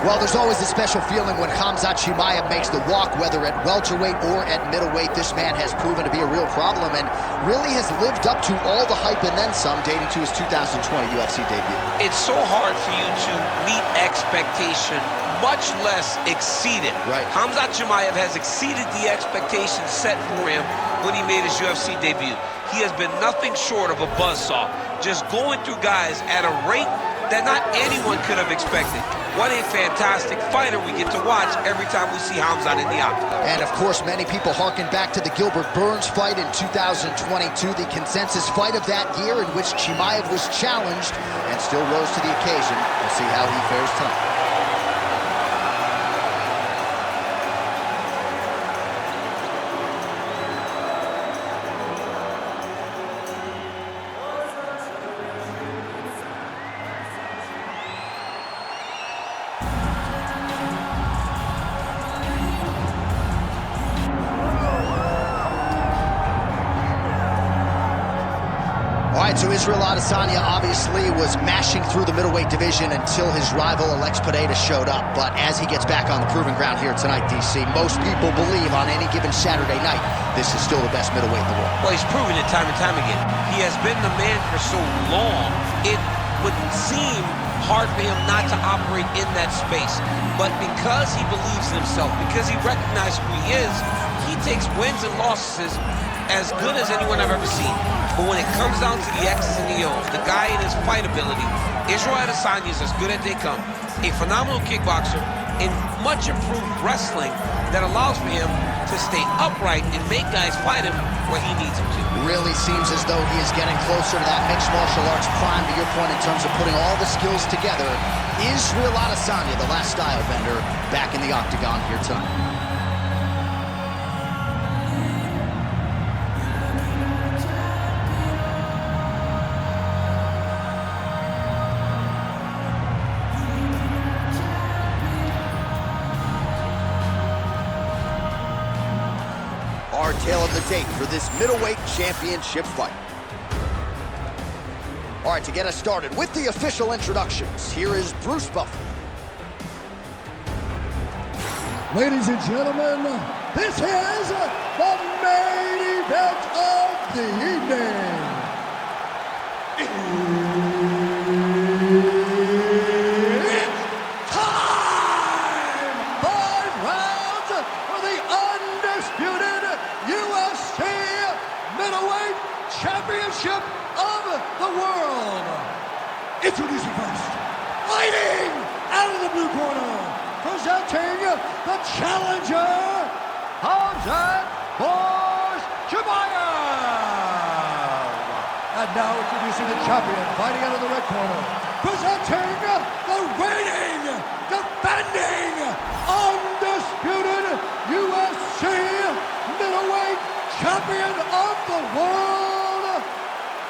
Well, there's always a special feeling when Khamzat Chimaev makes the walk, whether at welterweight or at middleweight. This man has proven to be a real problem and really has lived up to all the hype and then some, dating to his 2020 UFC debut. It's so hard for you to meet expectation, much less exceed it. Right. Khamzat Chimaev has exceeded the expectations set for him when he made his UFC debut. He has been nothing short of a buzzsaw, just going through guys at a rate that not anyone could have expected. What a fantastic fighter we get to watch every time we see Khamzat in the octagon. And of course, many people harken back to the Gilbert Burns fight in 2022, the consensus fight of that year in which Chimaev was challenged and still rose to the occasion. We'll see how he fares tonight. All right, so Israel Adesanya obviously was mashing through the middleweight division until his rival Alex Pereira showed up. But as he gets back on the proving ground here tonight, DC, most people believe on any given Saturday night, this is still the best middleweight in the world. Well, he's proven it time and time again. He has been the man for so long, it would seem hard for him not to operate in that space. But because he believes in himself, because he recognizes who he is, he takes wins and losses as good as anyone I've ever seen. But when it comes down to the X's and the O's, the guy in his fight ability, Israel Adesanya is as good as they come. A phenomenal kickboxer in much improved wrestling that allows for him to stay upright and make guys fight him where he needs them to. Really seems as though he is getting closer to that mixed martial arts prime, to your point, in terms of putting all the skills together. Israel Adesanya, the last style bender, back in the octagon here tonight. Our tale of the tape for this middleweight championship fight. All right, to get us started with the official introductions, here is Bruce Buffer. Ladies and gentlemen, this is the main event of the evening. It's time! 5 rounds for the undisputed UFC middleweight championship of the world. Introducing first, fighting out of the blue corner, presenting the challenger, Khamzat Chimaev. And now introducing the champion, fighting out of the red corner, presenting the reigning, defending, undisputed UFC middleweight champion of the world,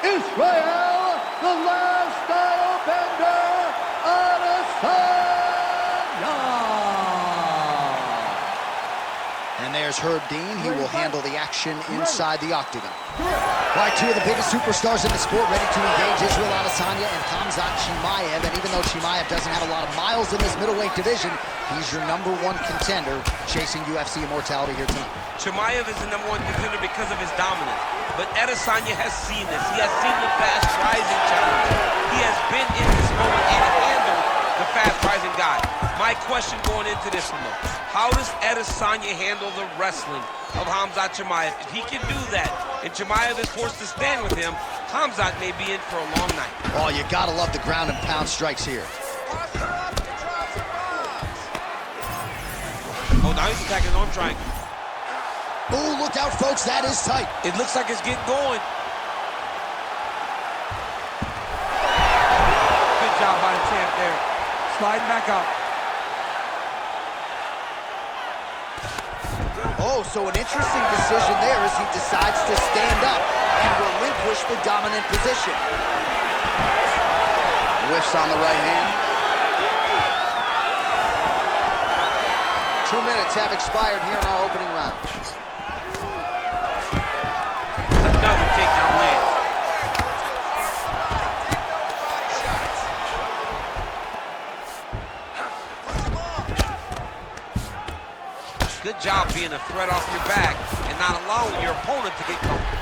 Israel, the last style bender, Adesanya. And there's Herb Dean. He will handle the action inside the octagon. All right, two of the biggest superstars in the sport ready to engage, Israel Adesanya and Khamzat Chimaev. And even though Chimaev doesn't have a lot of miles in this middleweight division, he's your #1 contender chasing UFC immortality here tonight. Chimaev is the #1 contender because of his dominance. But Adesanya has seen this. He has seen the fast rising challenge. He has been in this moment and handled the fast rising guy. My question going into this one, though, how does Adesanya handle the wrestling of Khamzat Chimaev? If he can do that, and Chimaev is forced to stand with him, Khamzat may be in for a long night. Oh, you gotta love the ground and pound strikes here. Oh, now he's attacking his arm triangle. Oh, look out, folks, that is tight. It looks like it's getting going. Good job by the champ there. Sliding back up. Oh, so an interesting decision there as he decides to stand up and relinquish the dominant position. Whiffs on the right hand. 2 minutes have expired here in our opening round. Another takedown lands. Good job being a threat off your back and not allowing your opponent to get comfortable.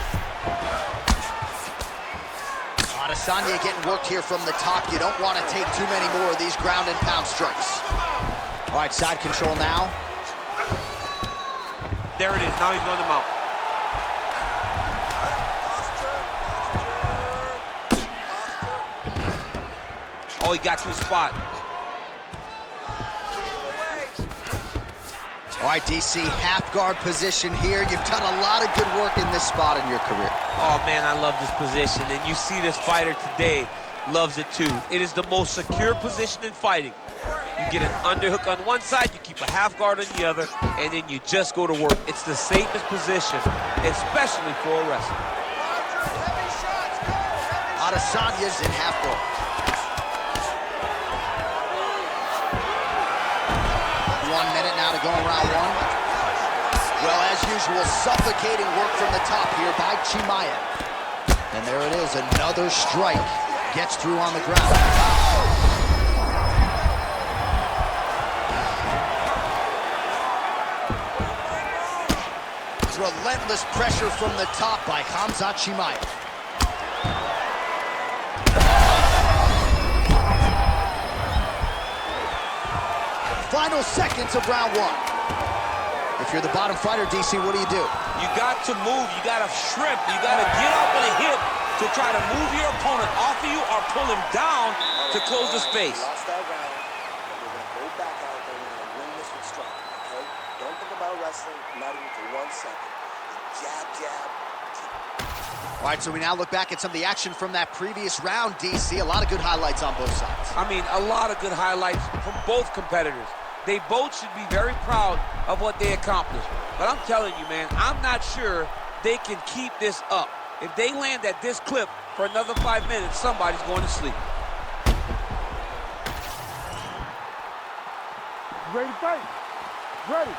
Adesanya getting worked here from the top. You don't want to take too many more of these ground and pound strikes. All right, side control now. There it is. Now he's going to mount. Oh, he got to his spot. All right, DC, half guard position here. You've done a lot of good work in this spot in your career. Oh, man, I love this position. And you see this fighter today loves it, too. It is the most secure position in fighting. You get an underhook on one side, you keep a half guard on the other, and then you just go to work. It's the safest position, especially for a wrestler. Adesanya's in half guard. Now to go in round one. Well, as usual, suffocating work from the top here by Chimaev. And there it is, another strike. Gets through on the ground. Relentless pressure from the top by Khamzat Chimaev. Final seconds of round one. If you're the bottom fighter, DC, what do? You got to move. You got to shrimp. You got to get up on a hip to try to move your opponent off of you or pull him down to close the space. Lost that round, and we're going to go back out there and we're going to win this with strike, okay? Don't think about wrestling, not even for 1 second. Jab, jab. All right, so we now look back at some of the action from that previous round, DC. A lot of good highlights on both sides. I mean, a lot of good highlights from both competitors. They both should be very proud of what they accomplished. But I'm telling you, man, I'm not sure they can keep this up. If they land at this clip for another 5 minutes, somebody's going to sleep. Ready to fight? Ready.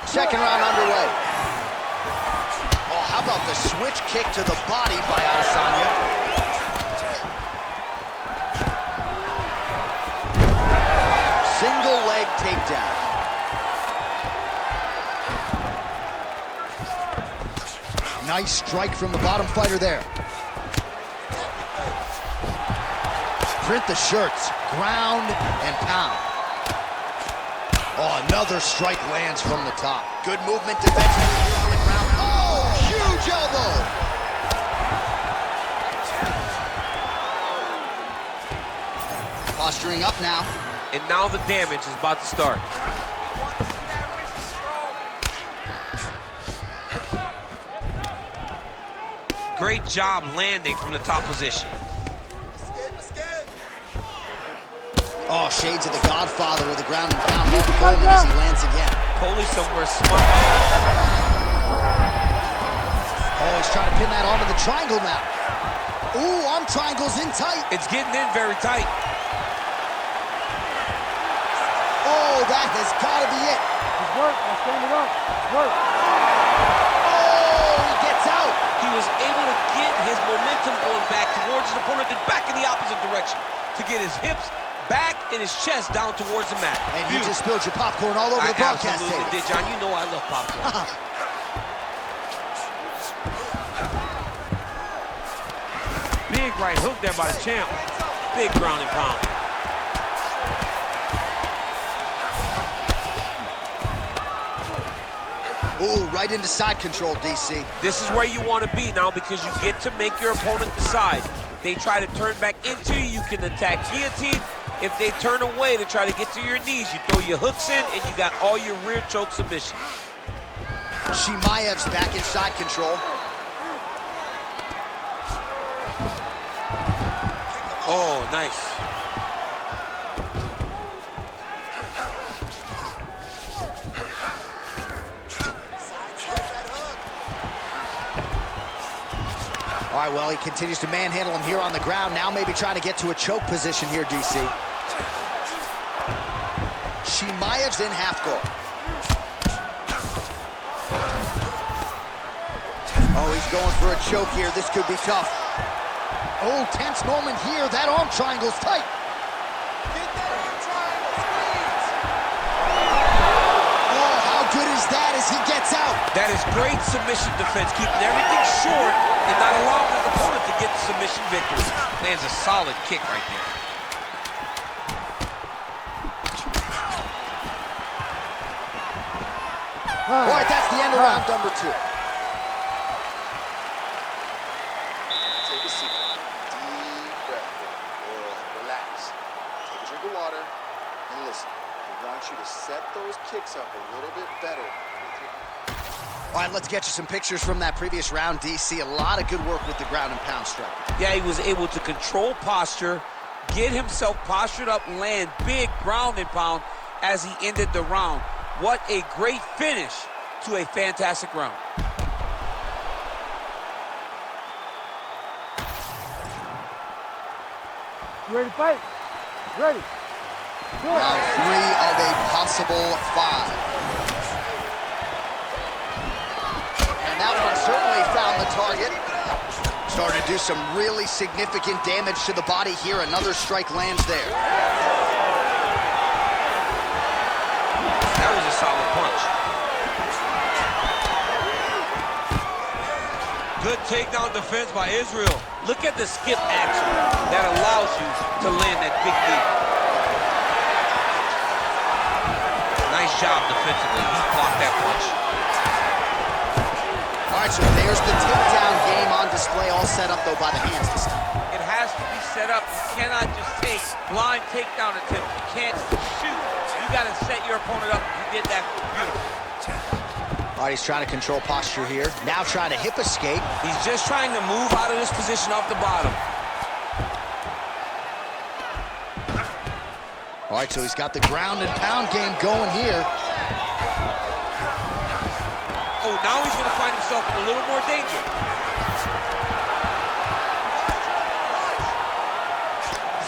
Second round underway. Oh, how about the switch kick to the body by Adesanya? Single leg takedown. Nice strike from the bottom fighter there. Print the shirts, ground and pound. Oh, another strike lands from the top. Good movement defensively here on the ground. Oh, huge elbow. Posturing up now. And now the damage is about to start. Great job landing from the top position. Oh, shades of the Godfather with the ground and pound Coleman as he lands again. Coley somewhere smart. Oh, he's trying to pin that onto the triangle now. Ooh, arm triangle's in tight. It's getting in very tight. Oh, that has got to be it. It's work. I'll stand it up. It's work. Oh, he gets out. He was able to get his momentum going back towards his opponent and back in the opposite direction to get his hips back and his chest down towards the mat. And you just spilled your popcorn all over the broadcast table. I absolutely did, John. You know I love popcorn. Big right hook there by the champ. Big ground and pound. Ooh, right into side control, DC. This is where you want to be now because you get to make your opponent decide. They try to turn back into you, you can attack guillotine. If they turn away to try to get to your knees, you throw your hooks in and you got all your rear choke submissions. Chimaev's back in side control. Oh, nice. All right, well, he continues to manhandle him here on the ground. Now maybe trying to get to a choke position here, DC. Chimaev's in half guard. Oh, he's going for a choke here. This could be tough. Oh, tense moment here. That arm triangle's tight. Get that arm triangle, squeeze. Oh, how good is That is great submission defense, keeping everything short and not allowing his opponent to get the submission victory. Lands a solid kick right there. All right, that's the end of round number 2. Take a seat. Deep breath. Good. Relax. Take a drink of water and listen. I want you to set those kicks up a little bit better. All right, let's get you some pictures from that previous round, DC. A lot of good work with the ground and pound strike. Yeah, he was able to control posture, get himself postured up, and land big ground and pound as he ended the round. What a great finish to a fantastic round. You ready to fight? Ready. Good. Round 3 of a possible 5. And that one certainly found the target. Starting to do some really significant damage to the body here. Another strike lands there. That was a solid punch. Good takedown defense by Israel. Look at the skip action that allows you to land that big knee. Nice job defensively. He blocked that punch. All right, so there's the takedown game on display, all set up, though, by the hands this time. It has to be set up. You cannot just take blind takedown attempts. You can't shoot. You got to set your opponent up. He did that beautifully. All right, he's trying to control posture here. Now trying to hip escape. He's just trying to move out of this position off the bottom. All right, so he's got the ground and pound game going here. Oh, now he's going to find himself in a little more danger.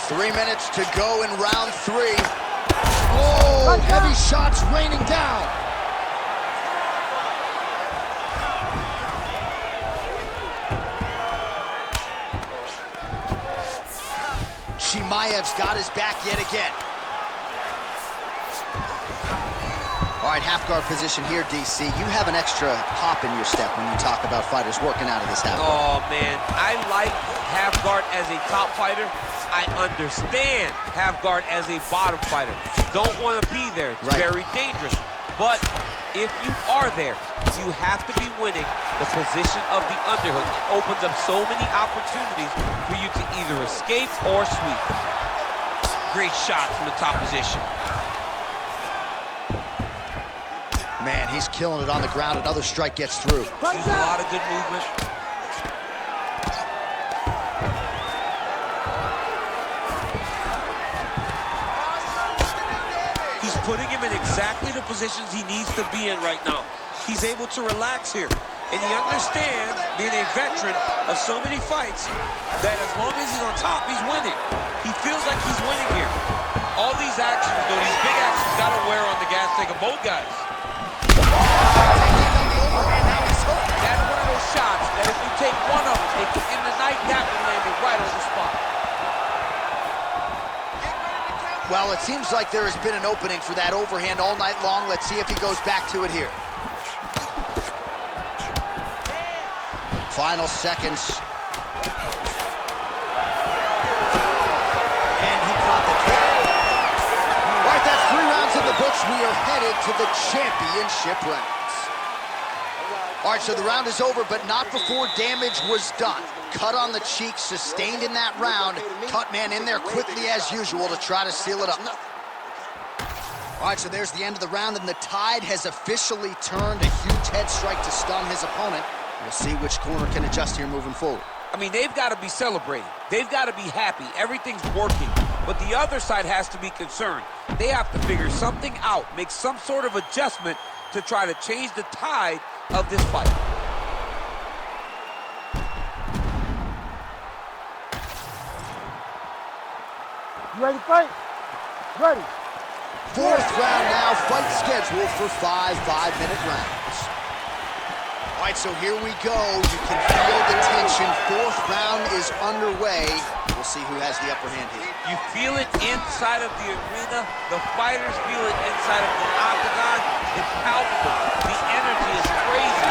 3 minutes to go in round 3. Oh, heavy shots raining down. Chimaev's got his back yet again. All right, half guard position here, DC. You have an extra hop in your step when you talk about fighters working out of this half guard. Oh, man. I like half guard as a top fighter. I understand half guard as a bottom fighter. Don't want to be there. It's very dangerous. But if you are there, you have to be winning the position of the underhook. It opens up so many opportunities for you to either escape or sweep. Great shot from the top position. Man, he's killing it on the ground. Another strike gets through. There's a lot of good movement. He's putting him in exactly the positions he needs to be in right now. He's able to relax here. And he understands, being a veteran of so many fights, that as long as he's on top, he's winning. He feels like he's winning here. All these actions, though, these big actions, got to wear on the gas tank of both guys. That's one of those shots that if you take one of them, it can end the night. That one landed right on the spot. Well, it seems like there has been an opening for that overhand all night long. Let's see if he goes back to it here. Final seconds. And he caught the kick. All right, that's 3 rounds in the books. We are headed to the championship rounds. All right, so the round is over, but not before damage was done. Cut on the cheek, sustained in that round. Cut man in there quickly as usual to try to seal it up. All right, so there's the end of the round, and the tide has officially turned. A huge head strike to stun his opponent. We'll see which corner can adjust here moving forward. I mean, they've got to be celebrating. They've got to be happy. Everything's working. But the other side has to be concerned. They have to figure something out, make some sort of adjustment to try to change the tide of this fight. You ready to fight? Ready. 4th round now, fight scheduled for 5 5-minute rounds. All right, so here we go. You can feel the tension. 4th round is underway. We'll see who has the upper hand here. You feel it inside of the arena. The fighters feel it inside of the octagon. It's palpable. The energy is crazy.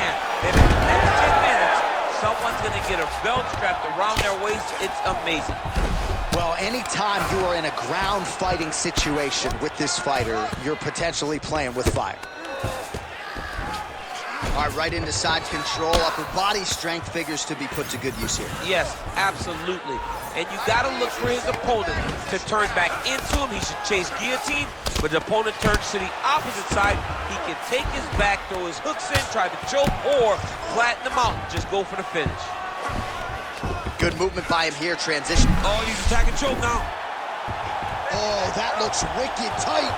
champ. And in the next 10 minutes, someone's going to get a belt strapped around their waist. It's amazing. Well, anytime you are in a ground fighting situation with this fighter, you're potentially playing with fire. All right, right into side control. Upper body strength figures to be put to good use here. Yes, absolutely. And you got to look for his opponent to turn back into him. He should chase guillotine, but the opponent turns to the opposite side. He can take his back, throw his hooks in, try to choke, or flatten him out and just go for the finish. Good movement by him here, transition. Oh, he's attacking choke now. Oh, that looks wicked tight.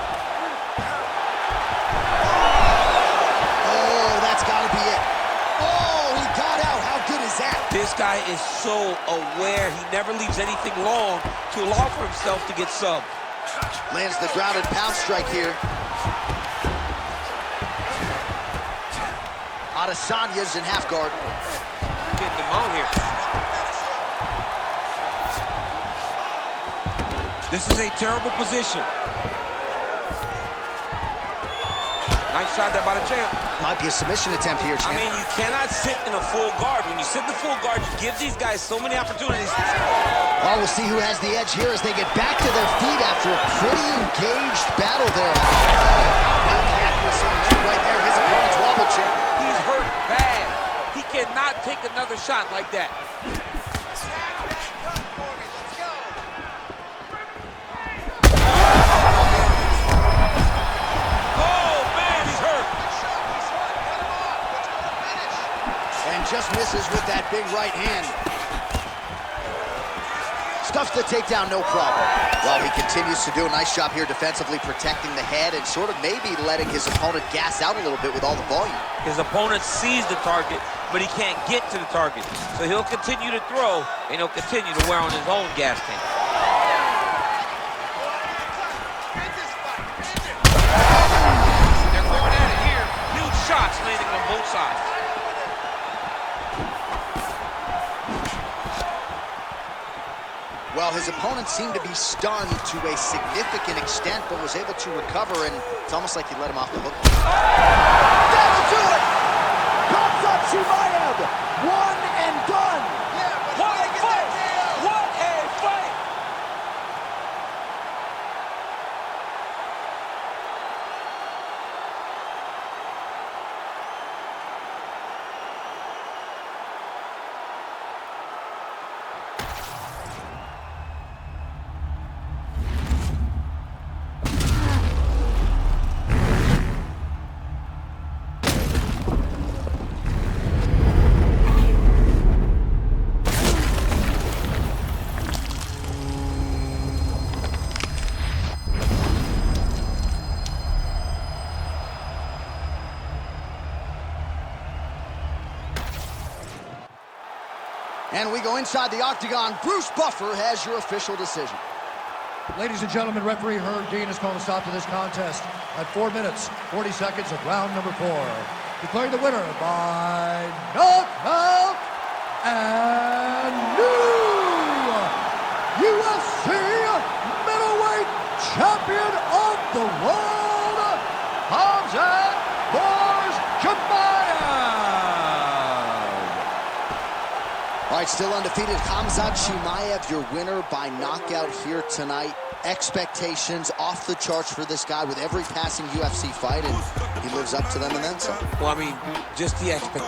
Oh, that's got to be it. Oh, he got out. How good is that? This guy is so aware. He never leaves anything long to allow for himself to get subbed. Lands the grounded pound strike here. Adesanya's in half guard. Getting him out here. This is a terrible position. Nice shot there by the champ. Might be a submission attempt here, champ. I mean, you cannot sit in a full guard. When you sit in the full guard, you give these guys so many opportunities. Well, we'll see who has the edge here as they get back to their feet after a pretty engaged battle there. Right there, his opponent's wobble, champ. He's hurt bad. He cannot take another shot like that. Just misses with that big right hand. Stuffs the takedown, no problem. Well, he continues to do a nice job here defensively, protecting the head and sort of maybe letting his opponent gas out a little bit with all the volume. His opponent sees the target, but he can't get to the target. So he'll continue to throw, and he'll continue to wear on his own gas tank. They're going at it here. Huge shots landing on both sides. Well, his opponent seemed to be stunned to a significant extent, but was able to recover, and it's almost like he let him off the hook. That'll do it! Khamzat Chimaev, one and done! What a fight! What a fight! And we go inside the octagon. Bruce Buffer has your official decision. Ladies and gentlemen, referee Herb Dean has called a stop to this contest at 4 minutes, 40 seconds of round number 4. Declaring the winner by knockout and new UFC middleweight champion of the world, Khamzat Chimaev. All right, still undefeated, Khamzat Chimaev, your winner by knockout here tonight. Expectations off the charts for this guy with every passing UFC fight, and he lives up to them and then some. Well, I mean, just the expectation.